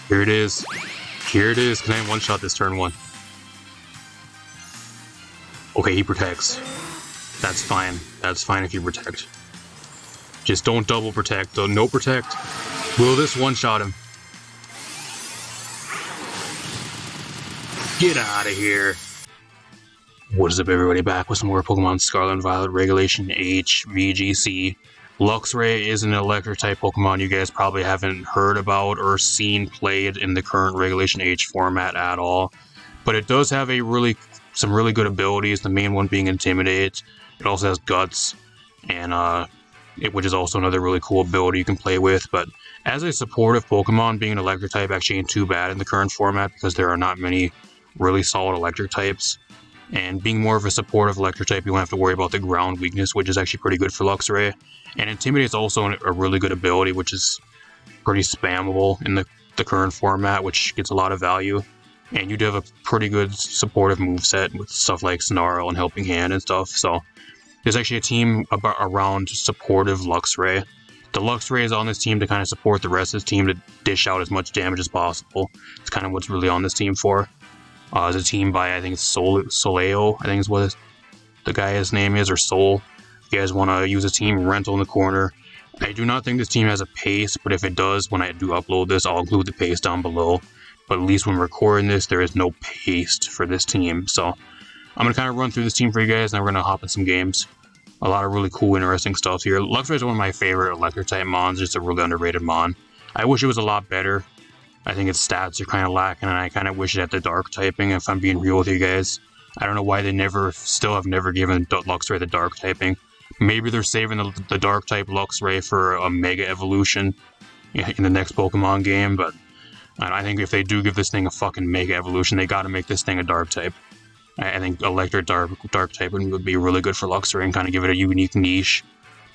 Here it is. Here it is. Can I one-shot this turn one? Okay, he protects. That's fine. That's fine if you protect. Just don't double protect, though. No protect. Will this one-shot him? Get out of here. What is up, everybody? Back with some more Pokemon Scarlet and Violet Regulation H VGC. Luxray is an electric-type Pokemon you guys probably haven't heard about or seen played in the current Regulation H format at all. But it does have some really good abilities, the main one being Intimidate. It also has Guts, and which is also another really cool ability you can play with. But as a supportive Pokemon, being an electric-type actually ain't too bad in the current format because there are not many really solid electric types. And being more of a supportive electric type, you won't have to worry about the ground weakness, which is actually pretty good for Luxray. And Intimidate is also a really good ability, which is pretty spammable in the current format, which gets a lot of value. And you do have a pretty good supportive moveset with stuff like Snarl and Helping Hand and stuff. So there's actually a team around supportive Luxray. The Luxray is on this team to kind of support the rest of this team to dish out as much damage as possible. It's kind of what's really on this team for. It's a team by, I think it's Soleo, I think is what the guy's name is, or Soul. If you guys want to use a team, rental in the corner. I do not think this team has a pace, but if it does, when I do upload this, I'll include the pace down below. But at least when recording this, there is no pace for this team. So I'm going to kind of run through this team for you guys, and then we're going to hop in some games. A lot of really cool, interesting stuff here. Luxray is one of my favorite electric-type mons, just a really underrated mon. I wish it was a lot better. I think its stats are kind of lacking, and I kind of wish it had the dark typing, if I'm being real with you guys. I don't know why they still have never given Luxray the dark typing. Maybe they're saving the dark type Luxray for a mega evolution in the next Pokemon game, but I think if they do give this thing a fucking mega evolution, they gotta make this thing a dark type. I think electric dark typing would be really good for Luxray and kind of give it a unique niche,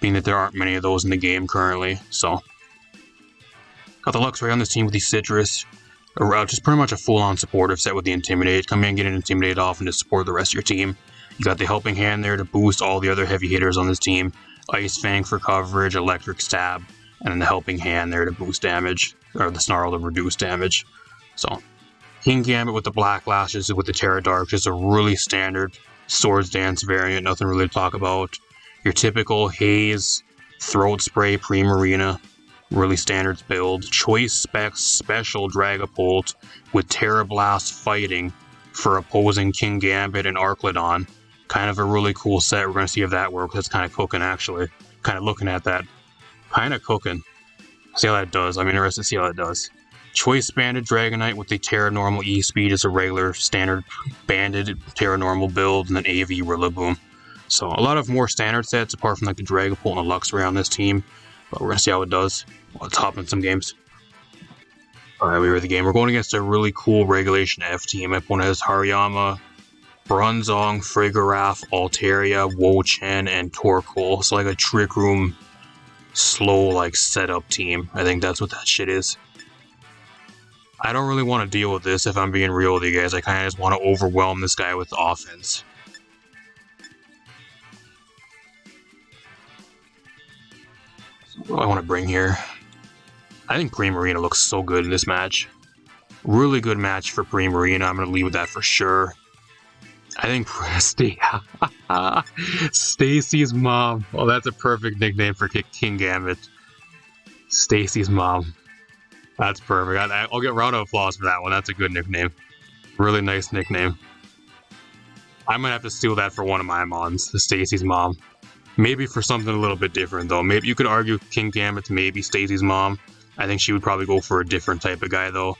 being that there aren't many of those in the game currently, so. Got the Luxray on this team with the Citrus, just pretty much a full-on supportive set with the Intimidate. Come in, get an Intimidate off, and just support the rest of your team. You got the Helping Hand there to boost all the other heavy hitters on this team. Ice Fang for coverage, Electric Stab, and then the Helping Hand there to boost damage, or the Snarl to reduce damage. So, Kingambit with the Black Lashes with the Terra Dark, just a really standard Swords Dance variant, nothing really to talk about. Your typical Haze, Throat Spray, Primarina. Really standards build. Choice Specs Special Dragapult with Terra Blast Fighting for opposing Kingambit and Arclodon. Kind of a really cool set. We're going to see if that works. That's kind of cooking, actually. Kind of looking at that. Kind of cooking. See how that does. I'm interested to see how that does. Choice Banded Dragonite with the Terra Normal E-Speed is a regular standard banded Terra Normal build, and then AV Rillaboom. So a lot of more standard sets apart from like the Dragapult and the Luxray on this team. But we're going to see how it does. Let's hop in some games. Alright, we're in the game. We're going against a really cool Regulation F team. My opponent has Hariyama, Bronzong, Frigoraph, Altaria, Wo-Chen, and Torkoal. It's like a Trick Room, slow, like, setup team. I think that's what that shit is. I don't really want to deal with this if I'm being real with you guys. I kind of just want to overwhelm this guy with offense. What do I want to bring here? I think Primarina looks so good in this match. Really good match for Primarina. I'm going to leave with that for sure. I think Stacy's mom. Oh, that's a perfect nickname for Kingambit. Stacy's mom. That's perfect. I'll get a round of applause for that one. That's a good nickname. Really nice nickname. I might have to steal that for one of my mons, the Stacy's mom. Maybe for something a little bit different, though. Maybe you could argue Kingambit's maybe Stacy's mom. I think she would probably go for a different type of guy, though.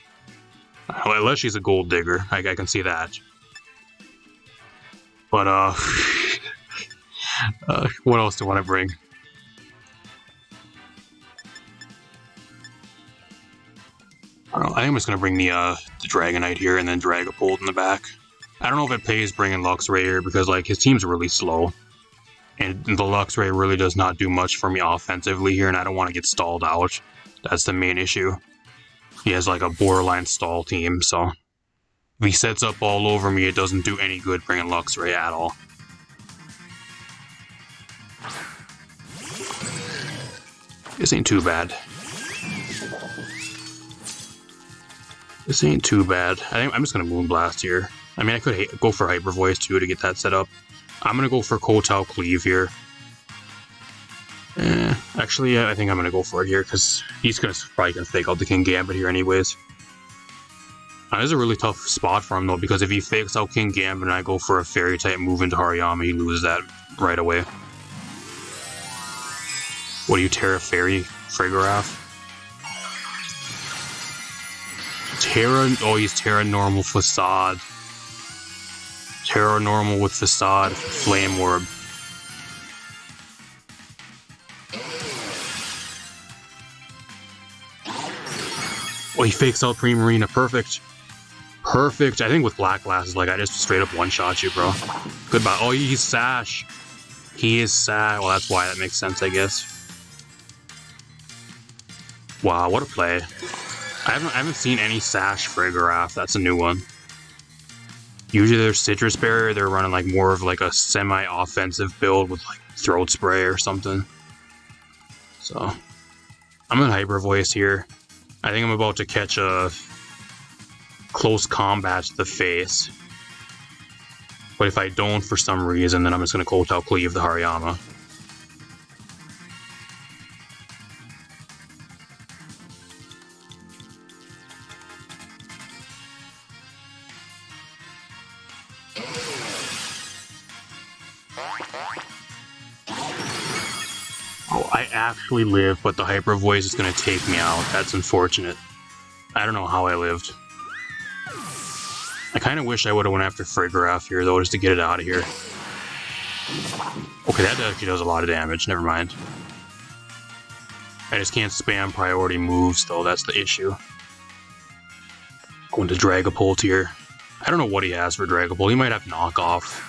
Unless she's a gold digger. I can see that. But, what else do I want to bring? I don't know. I think I'm just going to bring the Dragonite here and then Dragapult in the back. I don't know if it pays bringing Luxray here because, like, his team's really slow. And the Luxray really does not do much for me offensively here, and I don't want to get stalled out. That's the main issue. He has like a borderline stall team, so if he sets up all over me, it doesn't do any good bringing Luxray at all. This ain't too bad. This ain't too bad. I think I'm just gonna Moonblast here. I mean, I could go for Hyper Voice too to get that set up. I'm gonna go for Kotal Cleave here. Actually, I think I'm gonna go for it here because he's probably gonna fake out the King Gambit here anyways. This is a really tough spot for him though, because if he fakes out King Gambit and I go for a Fairy type move into Hariyama, he loses that right away. What do you, Terra Fairy? Frigoraph? Terra, oh, he's Terra Normal Facade. Terra Normal with Facade, Flame Orb. Oh, he fakes out Primarina, perfect. Perfect. I think with Black Glasses, like, I just straight up one-shot you, bro. Goodbye. Oh, he's Sash. He is Sash. Well, that's why that makes sense, I guess. Wow, what a play. I haven't seen any Sash Frigoraph. That's a new one. Usually their Citrus Barrier, they're running like more of like a semi-offensive build with like Throat Spray or something. So, I'm gonna Hyper Voice here. I think I'm about to catch a close combat to the face. But if I don't for some reason, then I'm just gonna Kotal Cleave the Hariyama. Oh, I actually live, but the Hyper Voice is gonna take me out. That's unfortunate. I don't know how I lived. I kind of wish I would have went after Frigoraph here, though, just to get it out of here. Okay, that actually does a lot of damage. Never mind. I just can't spam priority moves, though. That's the issue. Going to Dragapult here. I don't know what he has for Dragapult. He might have Knockoff.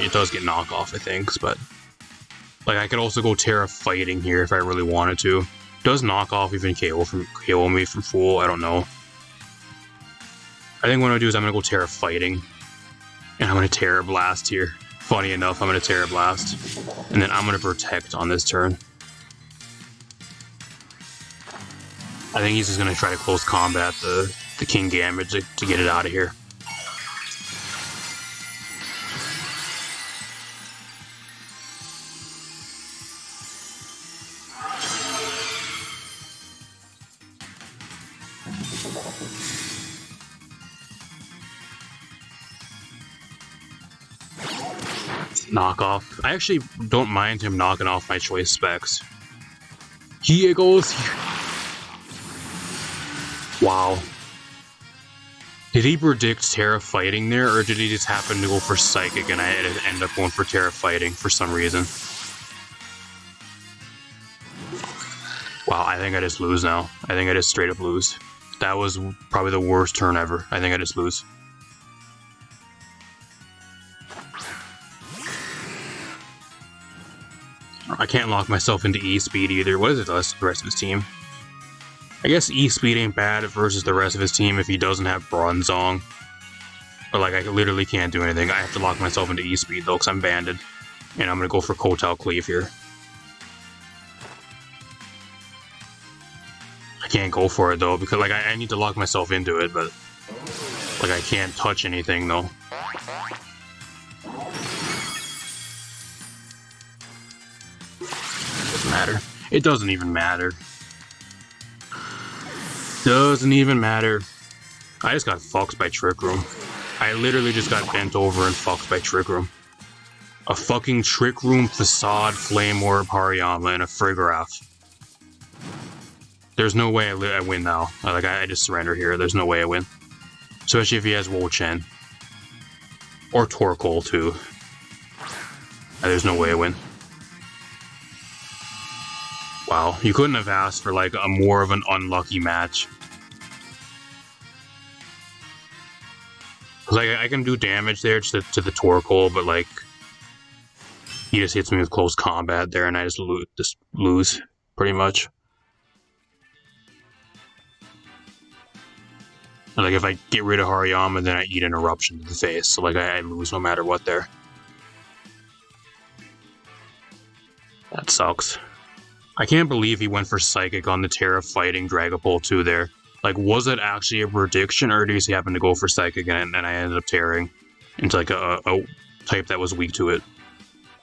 It does get Knockoff, I think, but... Like, I could also go Terra Fighting here if I really wanted to. Does Knockoff even KO me from full? I don't know. I think what I'm going to do is I'm going to go Terra Fighting. And I'm going to Terra Blast here. Funny enough, I'm going to Terra Blast. And then I'm going to Protect on this turn. I think he's just going to try to close combat the King Gambit to get it out of here. Knockoff. I actually don't mind him knocking off my choice specs. Here goes. Wow. Did he predict Terra Fighting there, or did he just happen to go for Psychic and I end up going for Terra Fighting for some reason? Wow, I think I just lose now. I think I just straight up lose. That was probably the worst turn ever. I think I just lose. I can't lock myself into E-Speed either. What is it the rest of his team? I guess E-Speed ain't bad versus the rest of his team if he doesn't have Bronzong. But like, I literally can't do anything. I have to lock myself into E-Speed though, because I'm banded. And I'm going to go for Kotal Cleave here. I can't go for it though, because like, I need to lock myself into it, but like, I can't touch anything though. Matter. It doesn't even matter. Doesn't even matter. I just got fucked by Trick Room. I literally just got bent over and fucked by Trick Room. A fucking Trick Room Facade Flame Orb Hariyama and a Frigoraph. There's no way I win now. Like, I just surrender here. There's no way I win. Especially if he has Wo-Chen. Or Torkoal too. There's no way I win. Wow, you couldn't have asked for like a more of an unlucky match. Cause like I can do damage there to the Torkoal, but like he just hits me with close combat there, and I just lose pretty much. And like if I get rid of Hariyama, then I eat an Eruption to the face, so like I lose no matter what there. That sucks. I can't believe he went for Psychic on the Terra Fighting Dragapult too there. Like, was it actually a prediction, or did he happen to go for Psychic and I ended up tearing into like a type that was weak to it?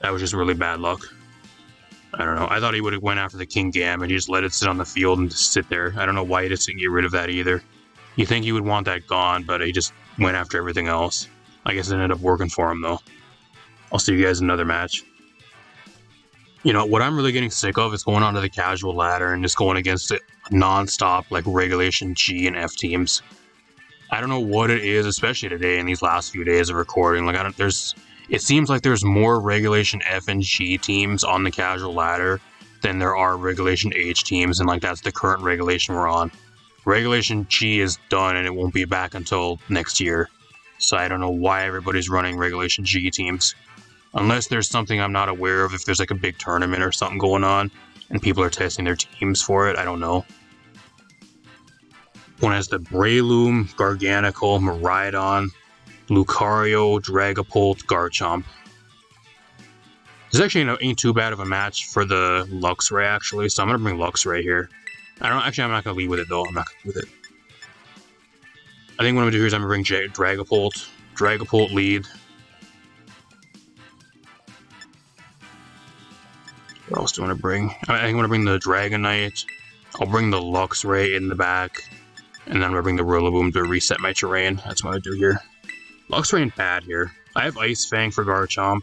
That was just really bad luck. I don't know. I thought he would have went after the King Gam and he just let it sit on the field and just sit there. I don't know why he didn't get rid of that either. You think he would want that gone, but he just went after everything else. I guess it ended up working for him, though. I'll see you guys in another match. You know, what I'm really getting sick of is going onto the casual ladder and just going against it non-stop, like regulation G and F teams. I don't know what it is, especially today in these last few days of recording. Like, it seems like there's more regulation F and G teams on the casual ladder than there are regulation H teams, and like that's the current regulation we're on. Regulation G is done and it won't be back until next year. So I don't know why everybody's running regulation G teams. Unless there's something I'm not aware of, if there's like a big tournament or something going on and people are testing their teams for it, I don't know. One has the Breloom, Garganical, Miraidon, Lucario, Dragapult, Garchomp. This actually ain't too bad of a match for the Luxray, actually, so I'm going to bring Luxray here. I'm not going to lead with it, though. I'm not going to lead with it. I think what I'm going to do here is I'm going to bring Dragapult. Dragapult lead. What else do I want to bring? I think I'm going to bring the Dragonite. I'll bring the Luxray in the back. And then I'm going to bring the Rillaboom to reset my terrain. That's what I'm going to do here. Luxray ain't bad here. I have Ice Fang for Garchomp.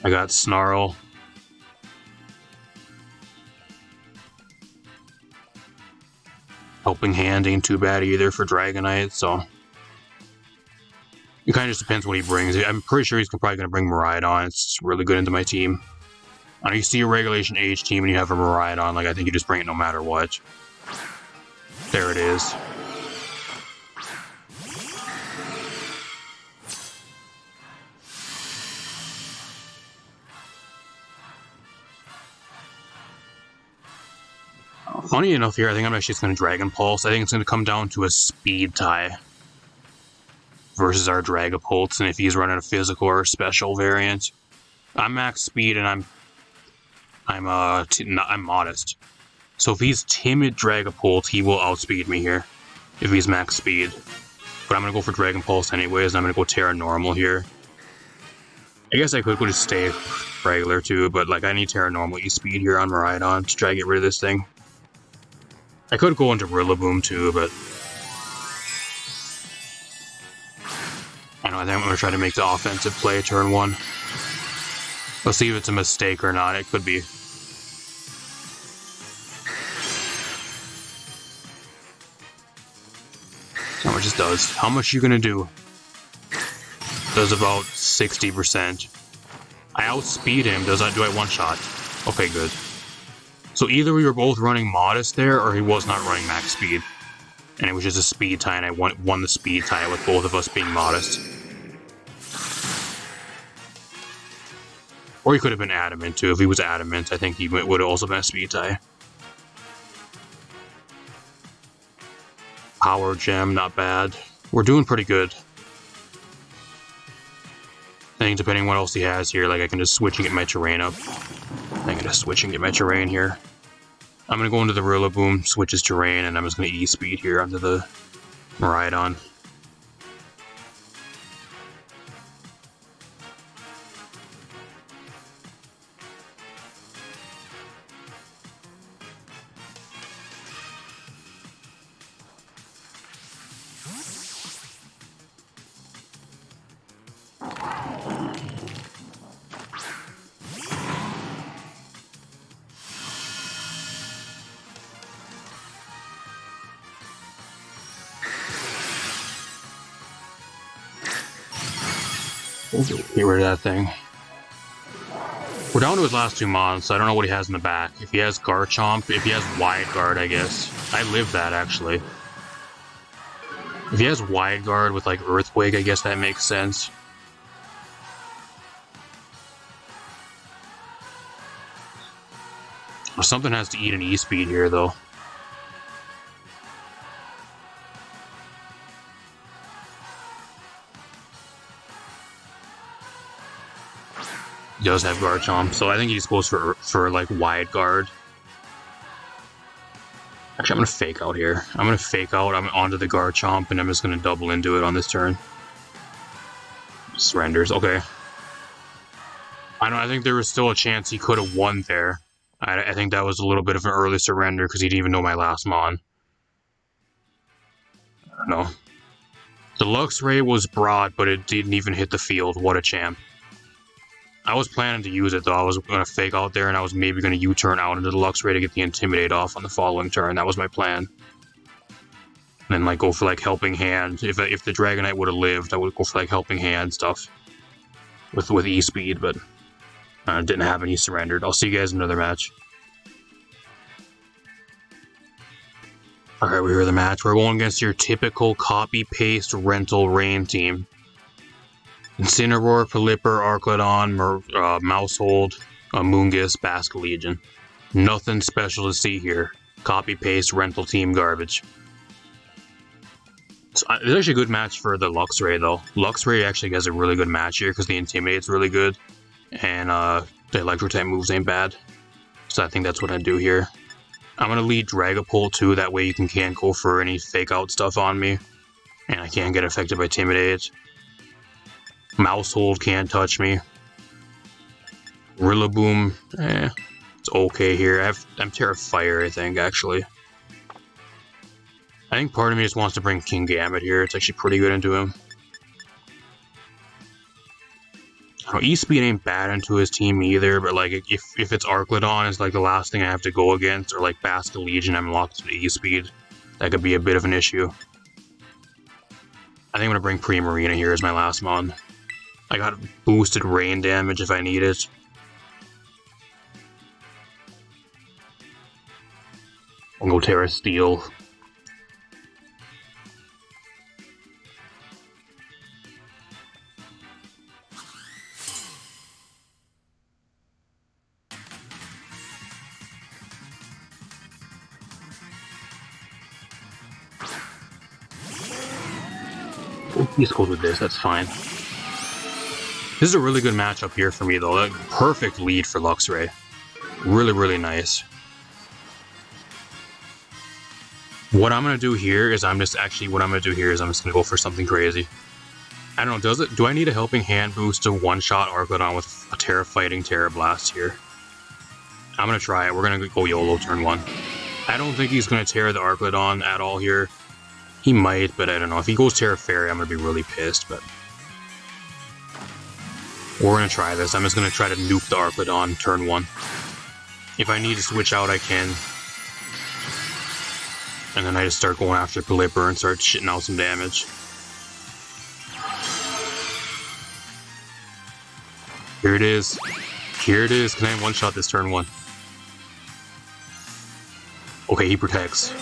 I got Snarl. Helping Hand ain't too bad either for Dragonite, so... It kind of just depends what he brings. I'm pretty sure he's probably going to bring Miraidon. It's really good into my team. And you see a Regulation H team and you have a Miraidon, like I think you just bring it no matter what. There it is. Funny enough here, I think I'm actually just going to Dragon Pulse. I think it's going to come down to a speed tie versus our Dragapult, and if he's running a physical or a special variant. I'm max speed and I'm modest. So if he's timid Dragapult, he will outspeed me here if he's max speed. But I'm going to go for Dragon Pulse anyways, and I'm going to go Terra Normal here. I guess I could just stay regular too, but like I need Terra Normal E-Speed here on Miraidon to try to get rid of this thing. I could go into Rillaboom too, but I think I'm going to try to make the offensive play turn one. Let's see if it's a mistake or not. It could be. How much it does. How much you going to do? Does about 60%. I outspeed him. Do I one-shot? Okay, good. So either we were both running modest there, or he was not running max speed. And it was just a speed tie, and I won the speed tie with both of us being modest. Or he could have been adamant too. If he was adamant, I think he would have also been a speed tie. Power Gem, not bad. We're doing pretty good. I think depending on what else he has here, like I can just switch and get my terrain up. I'm gonna switch and get my terrain here. I'm gonna go into the Rillaboom, switch his terrain, and I'm just gonna E-Speed here onto the Miraidon. Get rid of that thing. We're down to his last two mons, so I don't know what he has in the back. If he has Garchomp, if he has Wide Guard, I guess. I live that, actually. If he has Wide Guard with, like, Earthquake, I guess that makes sense. Something has to eat an E-Speed here, though. He does have Garchomp, so I think he just goes for like Wide Guard. Actually, I'm gonna fake out here. I'm gonna fake out. I'm onto the Garchomp, and I'm just gonna double into it on this turn. Surrenders. Okay. I think there was still a chance he could have won there. I think that was a little bit of an early surrender because he didn't even know my last mon. I don't know. The Luxray was broad, but it didn't even hit the field. What a champ. I was planning to use it, though. I was going to fake out there, and I was maybe going to U-turn out into the Luxray to get the Intimidate off on the following turn. That was my plan. And then, like, go for, like, Helping Hand. If the Dragonite would have lived, I would go for, like, Helping Hand stuff with E-Speed, but didn't have any surrendered. I'll see you guys in another match. Alright, we're here the match. We're going against your typical copy-paste rental rain team. Incineroar, Pelipper, Arclodon, Mousehold, Moongus, Basculegion. Nothing special to see here. Copy-paste rental team garbage. So, it's actually a good match for the Luxray, though. Luxray actually has a really good match here because the Intimidate's really good. And the Electro-type moves ain't bad. So I think that's what I do here. I'm going to lead Dragapult too, that way you can't go for any fake-out stuff on me. And I can't get affected by Intimidate. Mousehold can't touch me. Rillaboom, it's okay here. I'm Terra Fire, I think, actually. I think part of me just wants to bring Kingambit here. It's actually pretty good into him. E-Speed ain't bad into his team either, but like if it's Arclodon is like the last thing I have to go against, or like Basculegion, I'm locked to E-Speed. That could be a bit of an issue. I think I'm gonna bring Primarina here as my last mon. I got boosted rain damage if I need it. I'll go Terra Steel. He's cool with this, that's fine. This is a really good matchup here for me, though. Perfect lead for Luxray. Really, really nice. What I'm going to do here is I'm just going to go for something crazy. I don't know, do I need a Helping Hand boost to one-shot Arclodon with a Terra Fighting Terra Blast here? I'm going to try it. We're going to go YOLO turn 1. I don't think he's going to tear the Arclodon at all here. He might, but I don't know. If he goes Terra Fairy, I'm going to be really pissed, but we're going to try this. I'm just going to try to nuke the Arclodon turn 1. If I need to switch out, I can. And then I just start going after Pelipper and start shitting out some damage. Here it is. Here it is. Can I one-shot this turn 1? Okay, he protects.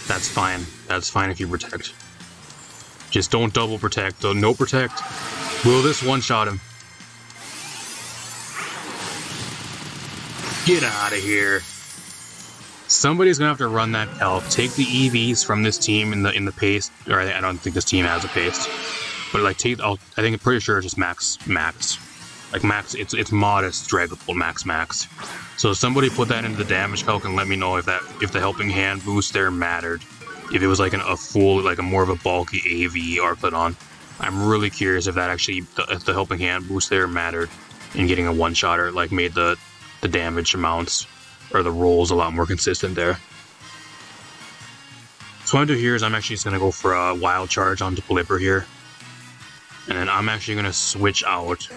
That's fine. That's fine if you protect. Just don't double protect. No protect. Will this one-shot him? Get out of here. Somebody's gonna have to run that calc. Take the EVs from this team in the paste. Or I don't think this team has a paste. But like I think I'm pretty sure it's just max. Like max, it's modest Dragapult max. So somebody put that into the damage calc and let me know if the Helping Hand boost there mattered. If it was like a full, like a more of a bulky AV Arclodon. I'm really curious if that actually, if the Helping Hand boost there mattered in getting a one-shotter, like made the damage amounts or the rolls a lot more consistent there. So what I'm gonna do here is I'm actually just gonna go for a Wild Charge onto Pelipper here. And then I'm actually gonna switch out.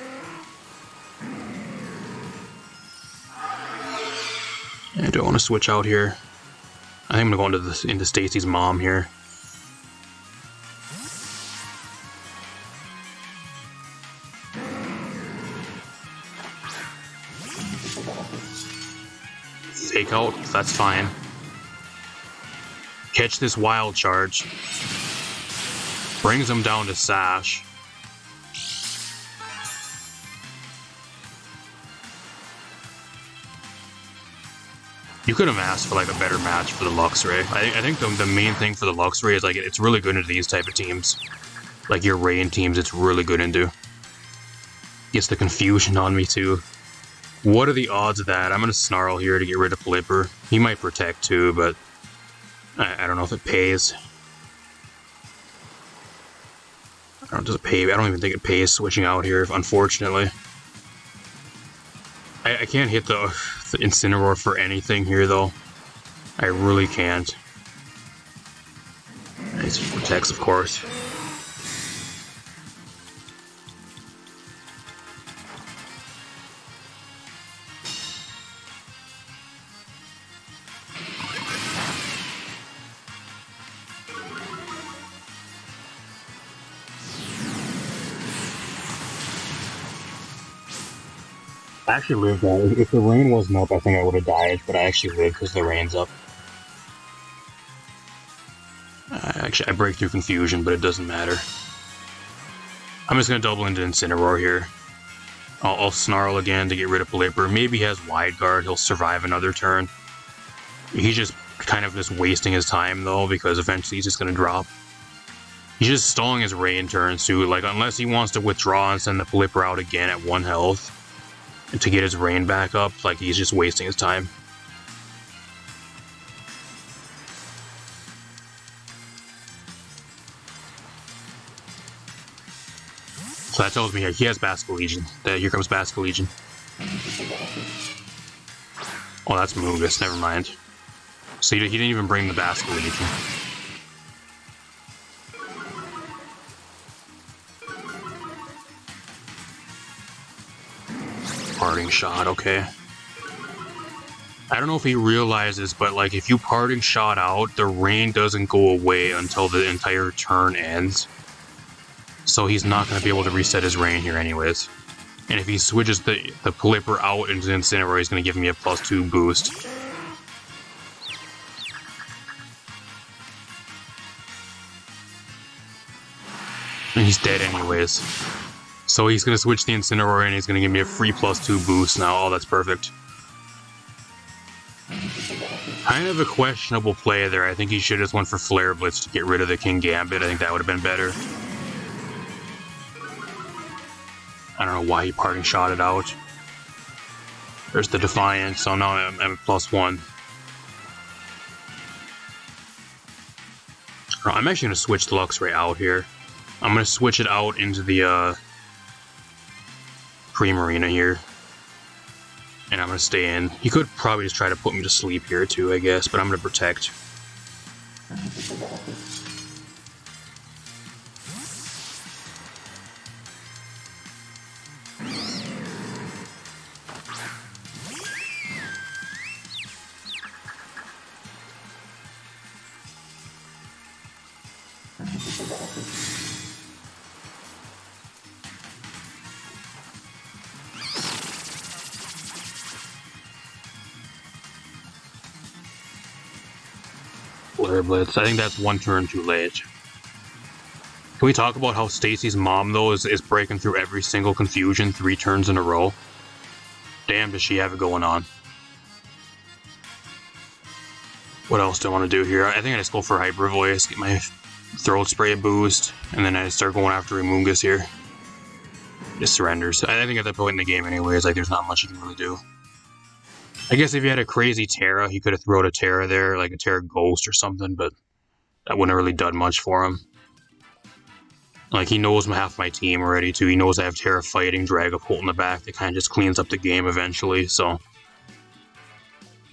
I don't want to switch out here. I think I'm gonna go into Stacy's mom here. Fake out, that's fine. Catch this Wild Charge. Brings him down to Sash. You could have asked for like a better match for the Luxray. I think the main thing for the Luxray is like it's really good into these type of teams. Like your rain teams, it's really good into. Gets the confusion on me too. What are the odds of that? I'm gonna Snarl here to get rid of Pelipper. He might protect too, but I don't know if it pays. I don't, does it pay? I don't even think it pays switching out here, unfortunately. I can't hit the Incineroar for anything here, though. I really can't. It protects, of course. I actually lived that. If the rain wasn't up, I think I would have died, but I actually lived because the rain's up. Actually, I break through confusion, but it doesn't matter. I'm just going to double into Incineroar here. I'll Snarl again to get rid of Pelipper. Maybe he has Wide Guard, he'll survive another turn. He's just kind of just wasting his time, though, because eventually he's just going to drop. He's just stalling his rain turns, too. Like, unless he wants to withdraw and send the Pelipper out again at 1 health to get his rain back up, like, he's just wasting his time. So that tells me he has Basculegion. Here comes Basculegion. Oh, that's Mungus, never mind. So he didn't even bring the Basculegion. Parting Shot, okay. I don't know if he realizes, but like if you Parting Shot out, the rain doesn't go away until the entire turn ends. So he's not going to be able to reset his rain here anyways. And if he switches the Pelipper out into Incineroar, he's going to give me a +2 boost. And he's dead anyways. So he's going to switch the Incineroar and he's going to give me a free +2 boost now. Oh, that's perfect. Kind of a questionable play there. I think he should have just went for Flare Blitz to get rid of the King Gambit. I think that would have been better. I don't know why he Parting Shot it out. There's the Defiant, so now I'm at +1. I'm actually going to switch the Luxray out here. I'm going to switch it out into the Primarina here. And I'm going to stay in. He could probably just try to put me to sleep here too, I guess, but I'm going to protect. Flare Blitz. I think that's 1 turn too late. Can we talk about how Stacy's mom, though, is breaking through every single confusion 3 turns in a row? Damn, does she have it going on. What else do I want to do here? I think I just go for Hyper Voice, get my Throat Spray boost, and then I start going after Amoonguss here. Just surrenders. I think at that point in the game anyways, like, there's not much you can really do. I guess if you had a crazy Terra, he could have thrown a Terra there, like a Terra Ghost or something, but that wouldn't have really done much for him. Like, he knows half my team already, too. He knows I have Terra Fighting, Dragapult in the back. That kind of just cleans up the game eventually, so...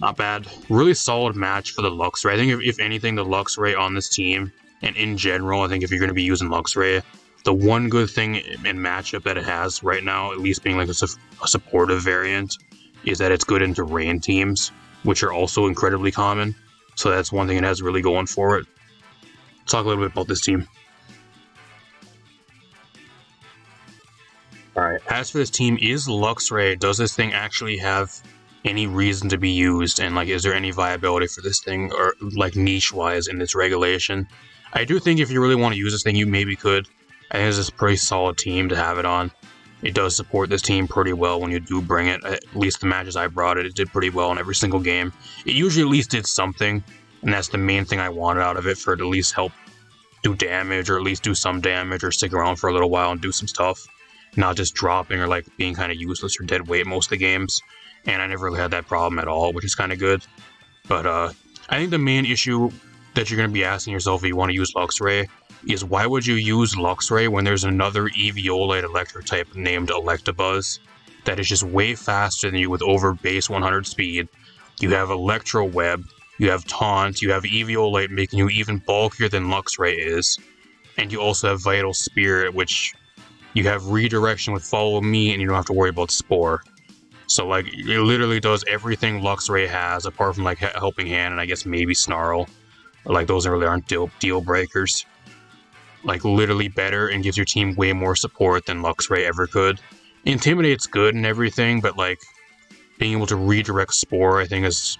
Not bad. Really solid match for the Luxray. I think if anything, the Luxray on this team, and in general, I think if you're going to be using Luxray, the one good thing in matchup that it has right now, at least being like a supportive variant, is that it's good into rain teams, which are also incredibly common. So that's one thing it has really going for it. Let's talk a little bit about this team. Alright, as for this team, is Luxray, does this thing actually have any reason to be used? And like, is there any viability for this thing, or like niche-wise in its regulation? I do think if you really want to use this thing, you maybe could. I think it's a pretty solid team to have it on. It does support this team pretty well when you do bring it. At least the matches I brought it, it did pretty well in every single game. It usually at least did something, and that's the main thing I wanted out of it, for it to at least help do damage, or at least do some damage, or stick around for a little while and do some stuff. Not just dropping or like being kind of useless or dead weight most of the games. And I never really had that problem at all, which is kind of good. But I think the main issue that you're going to be asking yourself if you want to use Luxray is, why would you use Luxray when there's another Eviolite electric type named Electabuzz that is just way faster than you with over base 100 speed? You have Electro Web, you have Taunt, you have Eviolite making you even bulkier than Luxray is, and you also have Vital Spirit, which you have redirection with Follow Me, and you don't have to worry about Spore. So, like, it literally does everything Luxray has, apart from, like, Helping Hand and I guess maybe Snarl. Like, those really aren't deal breakers. Like, literally better, and gives your team way more support than Luxray ever could. Intimidate's good and everything, but, like, being able to redirect Spore, I think, is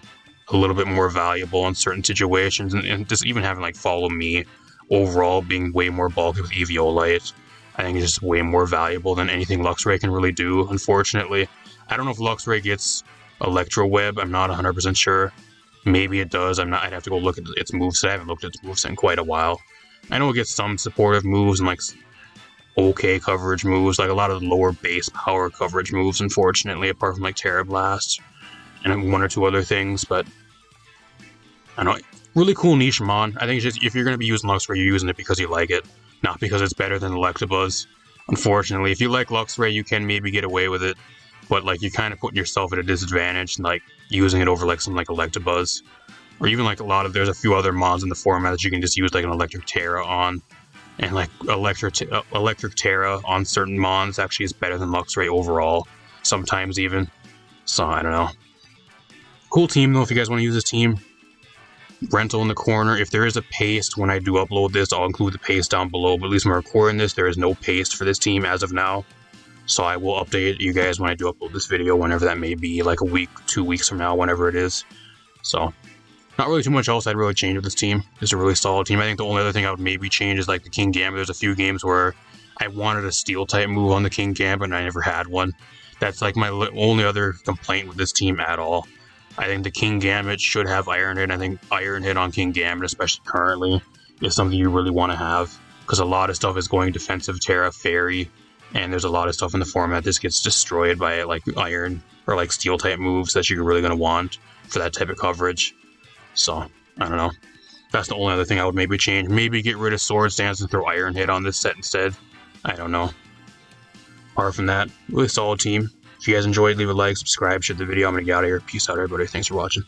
a little bit more valuable in certain situations. And just even having, like, Follow Me overall being way more bulky with Eviolite, I think is just way more valuable than anything Luxray can really do, unfortunately. I don't know if Luxray gets Electro Web. I'm not 100% sure. Maybe it does. I'd have to go look at its moveset. I haven't looked at its moveset in quite a while. I know it gets some supportive moves and like okay coverage moves, like a lot of lower base power coverage moves, unfortunately, apart from like Terra Blast and one or two other things. But I don't know, really cool niche mon. I think it's just, if you're going to be using Luxray, you're using it because you like it, not because it's better than Electabuzz. Unfortunately, if you like Luxray, you can maybe get away with it. But, like, you're kind of putting yourself at a disadvantage, like, using it over, like, something like Electabuzz. Or even, like, there's a few other mons in the format that you can just use, like, an Electric Terra on. And, like, Electric Terra on certain mons actually is better than Luxray overall. Sometimes, even. So, I don't know. Cool team, though, if you guys want to use this team. Rental in the corner. If there is a paste when I do upload this, I'll include the paste down below. But at least when I'm recording this, there is no paste for this team as of now. So I will update you guys when I do upload this video, whenever that may be, like a week, 2 weeks from now, whenever it is. So, not really too much else I'd really change with this team. It's a really solid team. I think the only other thing I would maybe change is like the King Gambit. There's a few games where I wanted a steel type move on the King Gambit and I never had one. That's like my only other complaint with this team at all. I think the King Gambit should have Iron Hit. I think Iron Hit on King Gambit, especially currently, is something you really want to have, because a lot of stuff is going defensive Terra, Fairy, and there's a lot of stuff in the format that gets destroyed by like Iron or like Steel type moves that you're really going to want for that type of coverage. So, I don't know. That's the only other thing I would maybe change. Maybe get rid of Sword Stance and throw Iron Hit on this set instead. I don't know. Apart from that, really solid team. If you guys enjoyed, leave a like, subscribe, share the video. I'm going to get out of here. Peace out, everybody. Thanks for watching.